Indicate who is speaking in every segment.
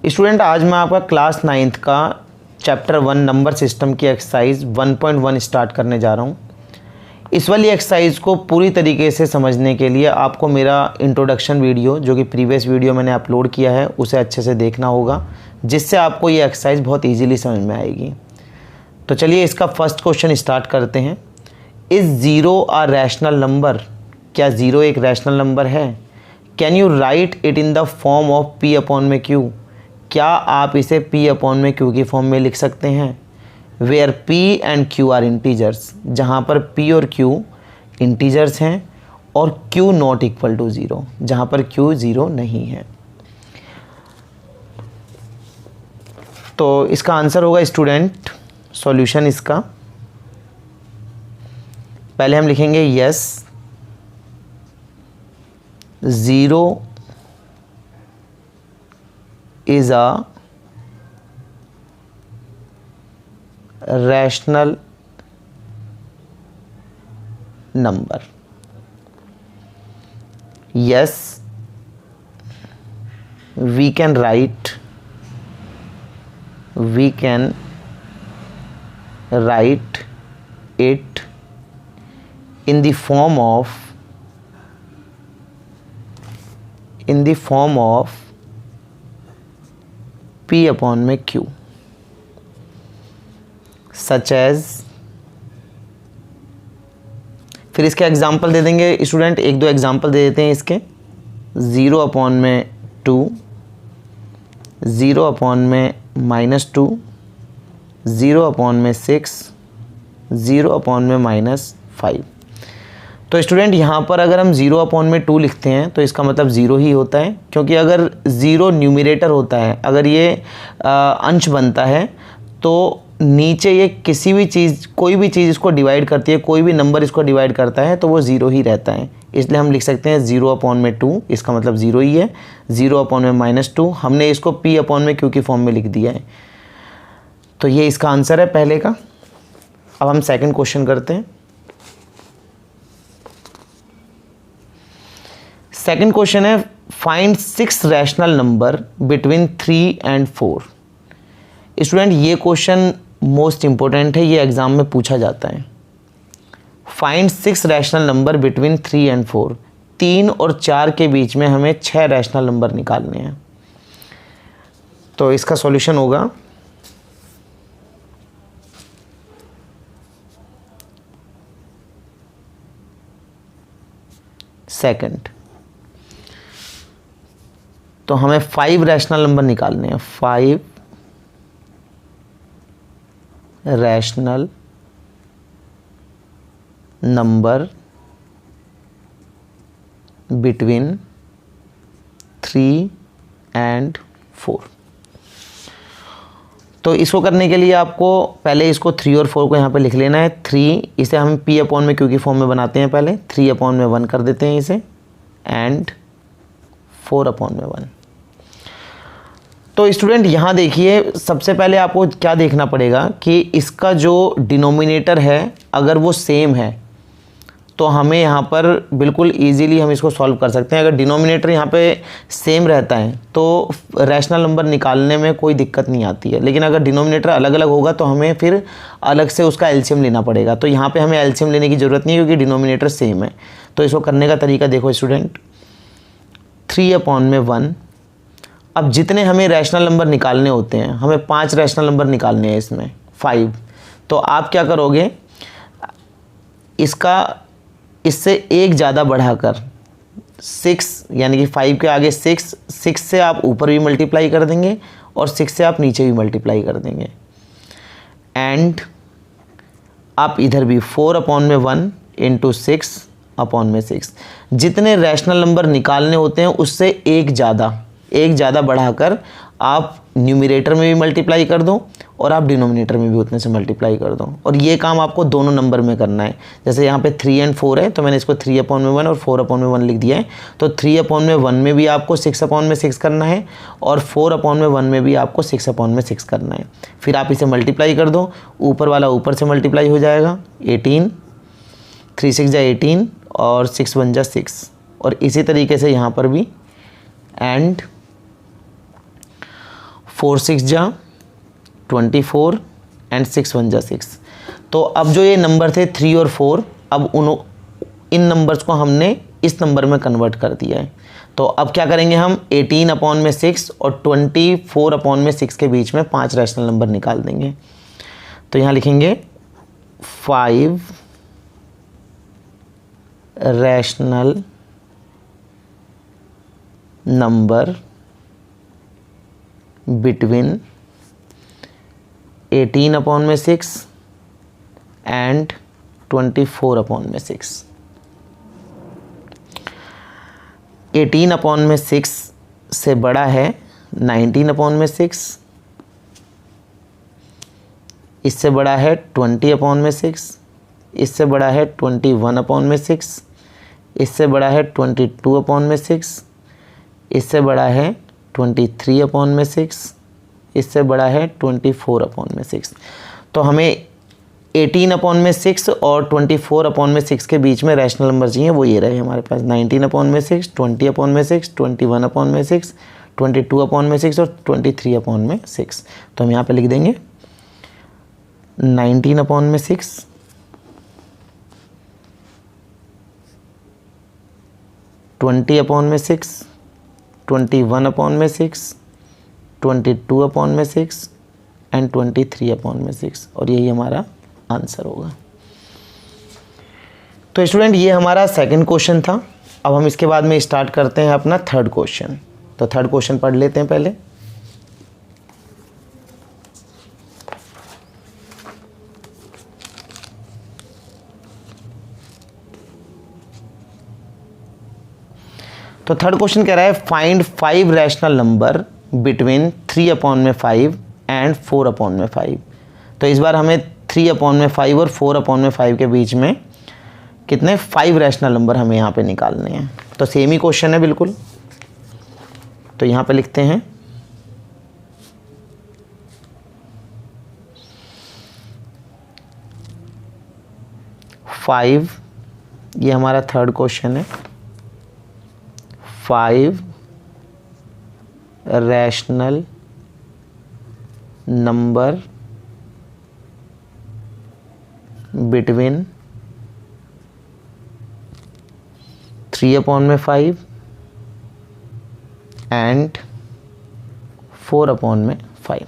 Speaker 1: Student आज मैं आपका क्लास 9th का चैप्टर 1 नंबर सिस्टम की एक्सरसाइज 1.1 स्टार्ट करने जा रहा हूँ। इस वाली एक्सरसाइज को पूरी तरीके से समझने के लिए आपको मेरा इंट्रोडक्शन वीडियो जो कि प्रीवियस वीडियो मैंने अपलोड किया है उसे अच्छे से देखना होगा, जिससे आपको ये एक्सरसाइज बहुत ईजीली समझ में आएगी। तो चलिए इसका फर्स्ट क्वेश्चन स्टार्ट करते हैं। Is zero a rational number? क्या ज़ीरो एक रैशनल नंबर है? Can you write it in the form of P upon में क्यू? क्या आप इसे p अपॉन में q की फॉर्म में लिख सकते हैं? Where p and q are integers, जहाँ पर p और q इंटीजर्स हैं और q not equal to zero, जहाँ पर q ज़ीरो नहीं है। तो इसका आंसर होगा स्टूडेंट, सॉल्यूशन इसका पहले हम लिखेंगे yes zero is a rational number. Yes, we can write it in the form of p upon में q, सच एज। फिर इसके एग्जाम्पल दे देंगे स्टूडेंट, एक दो एग्जाम्पल दे देते हैं इसके। 0 अपॉन में 2, 0 अपॉन में -2, 0 अपॉन में 6, 0 अपॉन में -5। तो स्टूडेंट यहाँ पर अगर हम 0 अपॉन में 2 लिखते हैं तो इसका मतलब 0 ही होता है, क्योंकि अगर 0 न्यूमरेटर होता है, अगर ये अंश बनता है तो नीचे ये किसी भी चीज़, कोई भी चीज़ इसको डिवाइड करती है, कोई भी नंबर इसको डिवाइड करता है तो वो 0 ही रहता है। इसलिए हम लिख सकते हैं 0 अपॉन में 2, इसका मतलब 0 ही है। 0 अपॉन में -2, हमने इसको p अपॉन में q की फॉर्म में लिख दिया है। तो ये इसका आंसर है पहले का। अब हम सेकेंड क्वेश्चन करते हैं। सेकेंड क्वेश्चन है find 6 rational number between 3 and 4। Student ये क्वेश्चन मोस्ट इंपॉर्टेंट है, ये एग्जाम में पूछा जाता है। Find 6 rational number between 3 and 4। 3 और 4 के बीच में हमें 6 रैशनल नंबर निकालने हैं। तो इसका सॉल्यूशन होगा सेकंड। तो हमें 5 रैशनल नंबर निकालने हैं। 5 रैशनल नंबर बिटवीन 3 एंड 4। तो इसको करने के लिए आपको पहले इसको 3 और 4 को यहाँ पे लिख लेना है। 3 इसे हम p अपॉन में q की फॉर्म में बनाते हैं। पहले 3 अपॉन में 1 कर देते हैं इसे, एंड 4 अपॉन में 1। तो स्टूडेंट यहाँ देखिए, सबसे पहले आपको क्या देखना पड़ेगा कि इसका जो डिनोमिनेटर है अगर वो सेम है तो हमें यहाँ पर बिल्कुल इजीली हम इसको सॉल्व कर सकते हैं। अगर डिनोमिनेटर यहाँ पे सेम रहता है तो रैशनल नंबर निकालने में कोई दिक्कत नहीं आती है, लेकिन अगर डिनोमिनेटर अलग अलग होगा तो हमें फिर अलग से उसका एलसीएम लेना पड़ेगा। तो यहाँ पे हमें एलसीएम लेने की ज़रूरत नहीं है क्योंकि डिनोमिनेटर सेम है। तो इसको करने का तरीका देखो स्टूडेंट, 3 अपॉन में 1। अब जितने हमें रैशनल नंबर निकालने होते हैं, हमें 5 रैशनल नंबर निकालने हैं इसमें 5। तो आप क्या करोगे, इससे एक ज़्यादा बढ़ाकर 6, यानी कि 5 के आगे 6 से आप ऊपर भी मल्टीप्लाई कर देंगे और 6 से आप नीचे भी मल्टीप्लाई कर देंगे। एंड आप इधर भी 4 अपॉन में 1 इंटू 6 अपॉन में 6। जितने रैशनल नंबर निकालने होते हैं उससे एक ज़्यादा बढ़ाकर आप न्यूमरेटर में भी मल्टीप्लाई कर दो और आप डिनोमिनेटर में भी उतने से मल्टीप्लाई कर दो। और ये काम आपको दोनों नंबर में करना है। जैसे यहाँ पे 3 एंड 4 है तो मैंने इसको 3 अपॉन में 1 और 4 अपॉन में 1 लिख दिया है। तो 3 अपॉन में 1 में भी आपको 6 अपॉन में 6 करना है और 4 अपॉन में 1 में भी आपको 6 अपॉन में 6 करना है। फिर आप इसे मल्टीप्लाई कर दो, ऊपर वाला ऊपर से मल्टीप्लाई हो जाएगा 18, 3 6 जा 18 और 6 1 जा 6। और इसी तरीके से यहाँ पर भी एंड 4 6 जा 24 एंड 6 1 जा 6। तो अब जो ये नंबर थे 3 और 4, अब इन नंबर्स को हमने इस नंबर में कन्वर्ट कर दिया है। तो अब क्या करेंगे हम 18 अपॉन में 6 और 24 अपॉन में 6 के बीच में 5 रैशनल नंबर निकाल देंगे। तो यहाँ लिखेंगे 5 रैशनल नंबर बिटवीन 18 अपॉन में 6 एंड 24 अपॉन में 6। 18 अपॉन में 6 से बड़ा है 19 अपॉन में 6, इससे बड़ा है 20 अपॉन में 6, इससे बड़ा है 21 अपॉन में 6, इससे बड़ा है 22 अपॉन में 6, इससे बड़ा है 23 अपॉन में 6, इससे बड़ा है 24 अपॉन में 6। तो हमें 18 अपॉन में 6 और 24 अपॉन में 6 के बीच में रैशनल नंबर चाहिए, वो ये रहे हमारे पास 19 अपॉन में 6, 20 अपॉन में 6, 21 अपॉन में 6, 22 अपॉन में 6 और 23 अपॉन में 6। तो हम यहाँ पे लिख देंगे 19 अपॉन में 6, 20 अपॉन में 6, 21 अपॉन में 6, 22 अपॉन में 6 एंड 23 अपॉन में 6, और यही हमारा आंसर होगा। तो स्टूडेंट ये हमारा सेकंड क्वेश्चन था। अब हम इसके बाद में स्टार्ट करते हैं अपना थर्ड क्वेश्चन। तो थर्ड क्वेश्चन पढ़ लेते हैं पहले। तो थर्ड क्वेश्चन कह रहा है find 5 rational number between 3 upon में 5 एंड 4 अपॉन में 5। तो इस बार हमें 3 अपॉन में 5 और 4 अपॉन में 5 के बीच में कितने 5 रैशनल नंबर हमें यहाँ पे निकालने हैं। तो सेम ही क्वेश्चन है बिल्कुल। तो यहाँ पे लिखते हैं 5, ये हमारा थर्ड क्वेश्चन है, 5 रैशनल नंबर बिटवीन 3 अपॉन में 5 एंड 4 अपॉन में 5।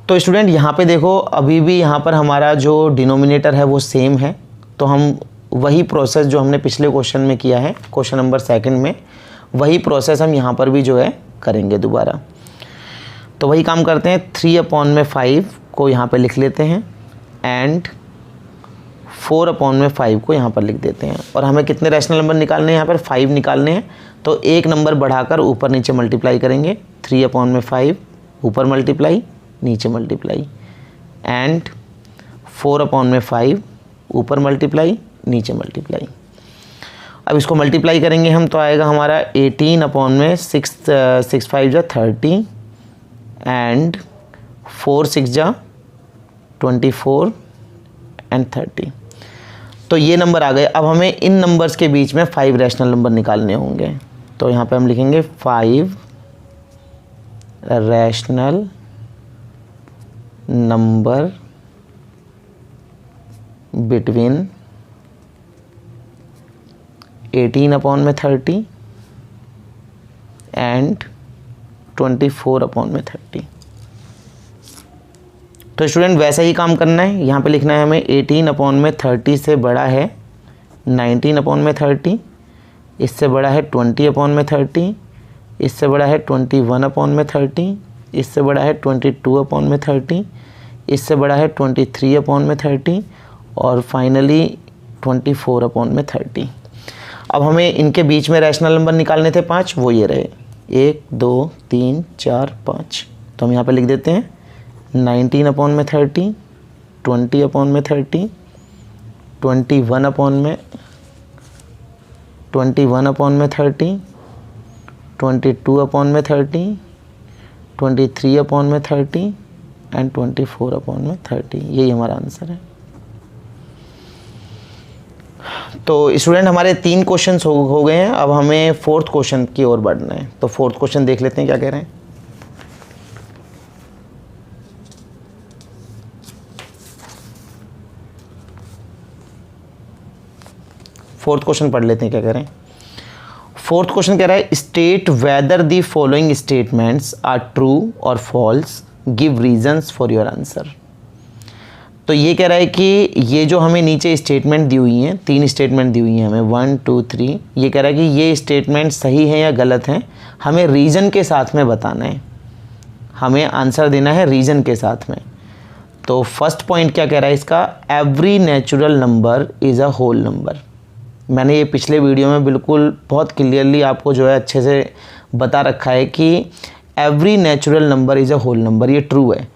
Speaker 1: तो स्टूडेंट यहाँ पे देखो, अभी भी यहाँ पर हमारा जो डिनोमिनेटर है वो सेम है। तो हम वही प्रोसेस जो हमने पिछले क्वेश्चन में किया है, क्वेश्चन नंबर सेकंड में, वही प्रोसेस हम यहाँ पर भी जो है करेंगे दोबारा। तो वही काम करते हैं, 3 अपॉन में 5 को यहाँ पे लिख लेते हैं एंड 4 अपॉन में 5 को यहाँ पर लिख देते हैं। और हमें कितने रैशनल नंबर निकालने हैं, यहाँ पर 5 निकालने हैं। तो एक नंबर बढ़ाकर ऊपर नीचे मल्टीप्लाई करेंगे, 3 अपॉन में 5 ऊपर मल्टीप्लाई नीचे मल्टीप्लाई एंड 4 अपॉन में 5 ऊपर मल्टीप्लाई नीचे मल्टीप्लाई। अब इसको मल्टीप्लाई करेंगे हम, तो आएगा हमारा 18 अपॉन में 6 5 जा 30 एंड 4 6 जा 24 एंड 30। तो ये नंबर आ गए। अब हमें इन नंबर्स के बीच में 5 रैशनल नंबर निकालने होंगे। तो यहाँ पे हम लिखेंगे 5 रैशनल नंबर बिटवीन 18 अपॉन में 30 एंड 24 अपॉन में 30। तो स्टूडेंट वैसा ही काम करना है, यहाँ पे लिखना है हमें 18 अपॉन में 30 से बड़ा है 19 अपॉन में 30, इससे बड़ा है 20 अपॉन में 30, इससे बड़ा है 21 अपॉन में 30, इससे बड़ा है 22 अपॉन में 30, इससे बड़ा है 23 अपॉन में 30 और फाइनली 24 अपॉन में 30। अब हमें इनके बीच में रैशनल नंबर निकालने थे 5, वो ये रहे 1 2 3 4 5। तो हम यहाँ पे लिख देते हैं 19 अपॉन में 30, 20 अपॉन में 30, 21 अपॉन में 30, 22 अपॉन में 30, 23 अपॉन में 30 एंड 24 अपॉन में 30। यही हमारा आंसर है। तो स्टूडेंट हमारे 3 क्वेश्चन हो गए हैं। अब हमें फोर्थ क्वेश्चन की ओर बढ़ना है। तो फोर्थ क्वेश्चन देख लेते हैं क्या कह रहे हैं। फोर्थ क्वेश्चन पढ़ लेते हैं क्या कह रहे हैं। फोर्थ क्वेश्चन कह रहा है state whether the following statements are true और false, give reasons for your answer. तो ये कह रहा है कि ये जो हमें नीचे स्टेटमेंट दी हुई हैं, 3 स्टेटमेंट दी हुई हैं हमें 1 2 3, ये कह रहा है कि ये स्टेटमेंट सही है या गलत हैं, हमें रीज़न के साथ में बताना है, हमें आंसर देना है रीज़न के साथ में। तो फर्स्ट पॉइंट क्या कह रहा है इसका, every natural number is a whole number. मैंने ये पिछले वीडियो में बिल्कुल बहुत क्लियरली आपको जो है अच्छे से बता रखा है कि every natural number is a whole number. ये ट्रू है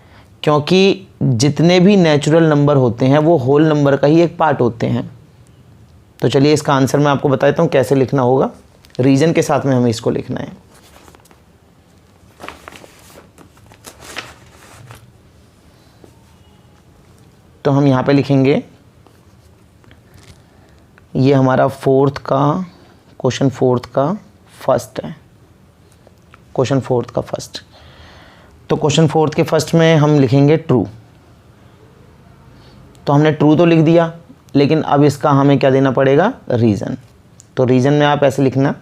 Speaker 1: क्योंकि जितने भी नेचुरल नंबर होते हैं वो होल नंबर का ही एक पार्ट होते हैं। तो चलिए इसका आंसर मैं आपको बता देता हूँ कैसे लिखना होगा, रीज़न के साथ में हमें इसको लिखना है। तो हम यहाँ पे लिखेंगे, ये हमारा क्वेश्चन फोर्थ का फर्स्ट है, क्वेश्चन फोर्थ का फर्स्ट। तो क्वेश्चन फोर्थ के फर्स्ट में हम लिखेंगे ट्रू। तो हमने ट्रू तो लिख दिया, लेकिन अब इसका हमें क्या देना पड़ेगा, रीज़न। तो रीज़न में आप ऐसे लिखना,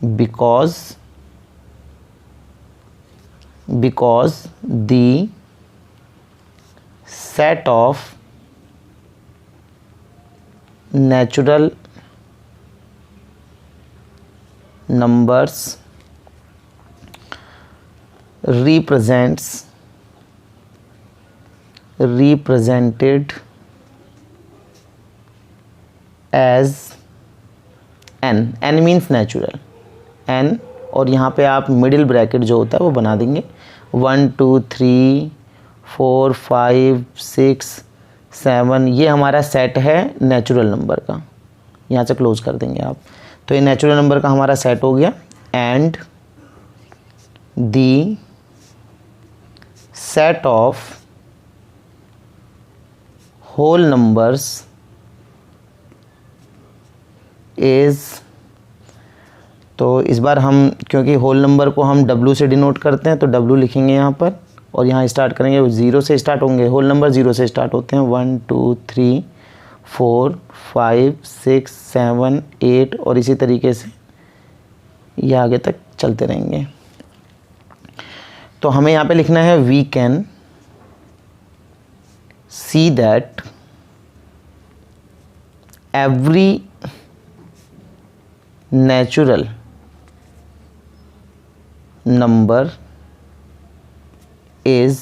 Speaker 1: because the set of natural numbers represented as n means natural n, और यहाँ पे आप मिडिल ब्रैकेट जो होता है वो बना देंगे 1 2 3 4 5 6 7, ये हमारा सेट है नेचुरल नंबर का, यहाँ से क्लोज कर देंगे आप। तो ये नेचुरल नंबर का हमारा सेट हो गया, and the set of whole numbers is, तो इस बार हम क्योंकि होल नंबर को हम W से डिनोट करते हैं तो W लिखेंगे यहाँ पर, और यहाँ स्टार्ट करेंगे 0 से स्टार्ट होंगे, होल नंबर 0 से स्टार्ट होते हैं 1 2 3 4 5 6 7 8, और इसी तरीके से ये आगे तक चलते रहेंगे। तो हमें यहाँ पे लिखना है we can see that every natural number is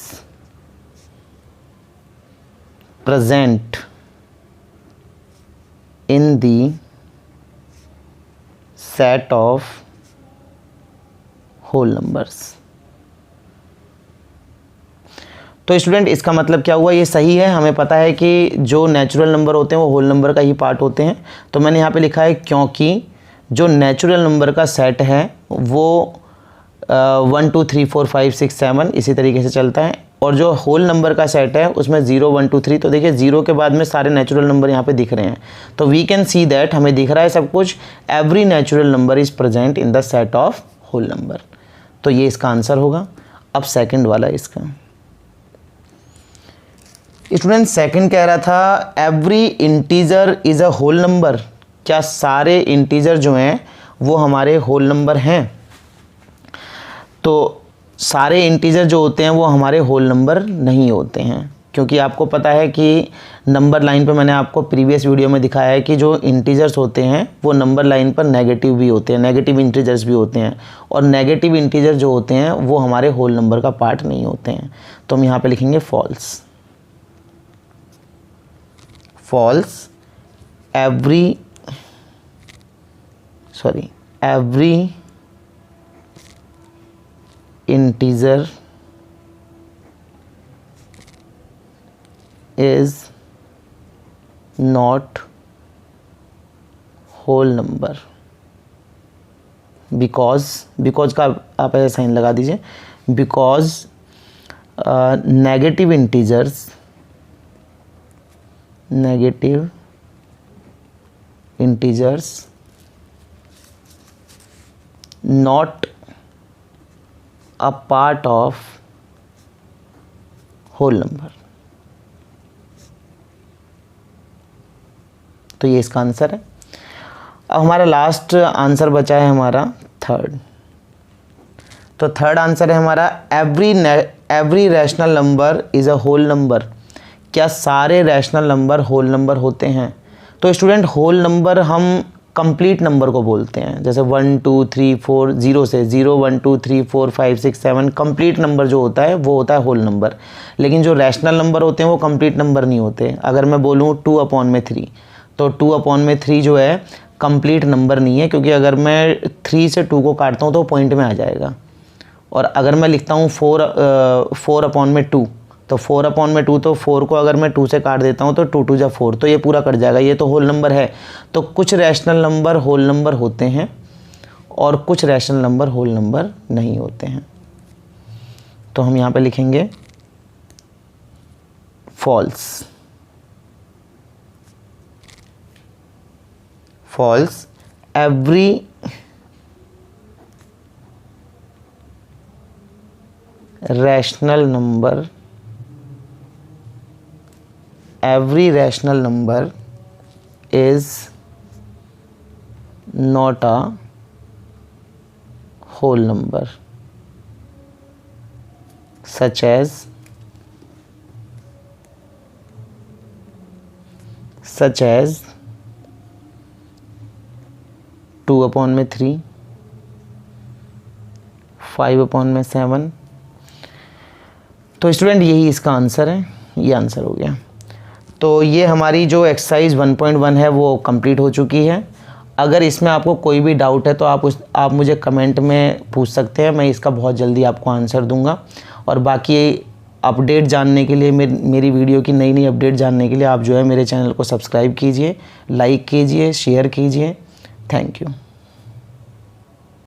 Speaker 1: present in the set of whole numbers। तो स्टूडेंट इसका मतलब क्या हुआ, ये सही है, हमें पता है कि जो नेचुरल नंबर होते हैं वो होल नंबर का ही पार्ट होते हैं। तो मैंने यहाँ पे लिखा है क्योंकि जो नेचुरल नंबर का सेट है वो 1 2 3 4 5 6 7 इसी तरीके से चलता है, और जो होल नंबर का सेट है उसमें 0 1 2 3, तो देखिए 0 के बाद में सारे नेचुरल नंबर यहाँ पे दिख रहे हैं। तो वी कैन सी दैट, हमें दिख रहा है सब कुछ, every natural number is present in the set of whole number. तो ये इसका आंसर होगा। अब सेकंड वाला इसका, स्टूडेंट सेकंड कह रहा था every integer is a whole number, क्या सारे इंटीजर जो हैं वो हमारे होल नंबर हैं? तो सारे इंटीजर जो होते हैं वो हमारे होल नंबर नहीं होते हैं, क्योंकि आपको पता है कि नंबर लाइन पे मैंने आपको प्रीवियस वीडियो में दिखाया है कि जो इंटीजर्स होते हैं वो नंबर लाइन पर नेगेटिव भी होते हैं, नेगेटिव इंटीजर्स भी होते हैं, और नेगेटिव इंटीजर जो होते हैं वो हमारे होल नंबर का पार्ट नहीं होते हैं। तो हम यहाँ पे लिखेंगे false. False every integer is not whole number because का आप ऐसे साइन लगा दीजिए, because negative integers not a part of whole number। तो ये इसका आंसर है। अब हमारा लास्ट आंसर बचा है हमारा थर्ड। तो थर्ड आंसर है हमारा every rational number is a whole number. क्या सारे रैशनल नंबर होल नंबर होते हैं? तो स्टूडेंट होल नंबर हम कंप्लीट नंबर को बोलते हैं, जैसे 1 2 3 4 0 से 0 1 2 3 4 5 6 7 कंप्लीट नंबर जो होता है वो होता है होल नंबर। लेकिन जो रैशनल नंबर होते हैं वो कंप्लीट नंबर नहीं होते। अगर मैं बोलूँ 2/3 तो 2/3 जो है कंप्लीट नंबर नहीं है, क्योंकि अगर मैं 3 से 2 को काटता हूँ तो पॉइंट में आ जाएगा। और अगर मैं लिखता हूँ 4/2 तो 4/2 तो 4 को अगर मैं 2 से काट देता हूँ तो 2 2 जा 4, तो ये पूरा कट जाएगा, ये तो होल नंबर है। तो कुछ रैशनल नंबर होल नंबर होते हैं और कुछ रैशनल नंबर होल नंबर नहीं होते हैं। तो हम यहाँ पे लिखेंगे false. False every rational number is not a whole number, such as 2/3 5/7। तो स्टूडेंट यही इसका आंसर है, ये आंसर हो गया। तो ये हमारी जो एक्सरसाइज 1.1 है वो कंप्लीट हो चुकी है। अगर इसमें आपको कोई भी डाउट है तो आप मुझे कमेंट में पूछ सकते हैं, मैं इसका बहुत जल्दी आपको आंसर दूंगा। और बाकी अपडेट जानने के लिए, मेरी वीडियो की नई अपडेट जानने के लिए आप जो है मेरे चैनल को सब्सक्राइब कीजिए, लाइक कीजिए, शेयर कीजिए। Thank you.